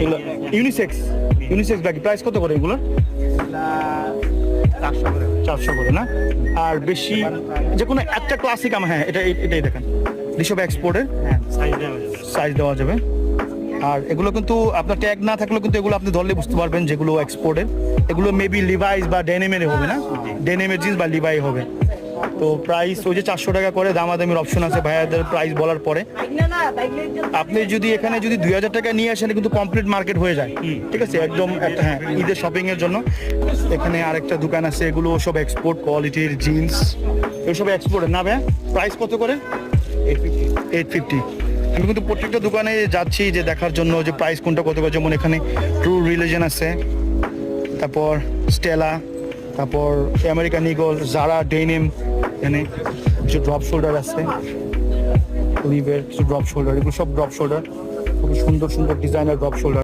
এগুলো unisex bag price কত করে এগুলো? 400 করে না? আর বেশি যে কোনো একটা ক্লাসিক হ্যাঁ এটাই দেখেন, ঋষভ এক্সপোর্টের সাইজ দেওয়া যাবে। আর এগুলো কিন্তু আপনার ট্যাগ না থাকলেও কিন্তু এগুলো আপনি ধরলে বুঝতে পারবেন যেগুলো এক্সপোর্টের। এগুলো মেবি লিভাইস বা ডেনিমের হবে না, ডেনিমের জিন্স বা লিভাই হবে। তো প্রাইস ওই যে 400 টাকা করে দামাদামির অপশন আছে ভাইয়াদের প্রাইস বলার পরে। আপনি যদি এখানে যদি 2000 টাকা নিয়ে আসেন কিন্তু কমপ্লিট মার্কেট হয়ে যায়, ঠিক আছে একদম হ্যাঁ ঈদের শপিং এর জন্য। এখানে আরেকটা দোকান আছে, এগুলো সব এক্সপোর্ট কোয়ালিটির জিন্স, এসব এক্সপোর্টের না ভাইয়া? প্রাইস কত করে? 850। আমি কিন্তু প্রত্যেকটা দোকানে যাচ্ছি যে দেখার জন্য যে প্রাইস কোনটা কত করে। যেমন এখানে ট্রু রিলিজন আছে, তারপর স্টেলা, তারপর আমেরিকান ইগল, জারা, ডেনিম, এখানে কিছু ড্রপ শোল্ডার আছে, লিভের কিছু ড্রপ শোল্ডার, এগুলো সব ড্রপ শোল্ডার, খুব সুন্দর সুন্দর ডিজাইনার ড্রপ শোল্ডার।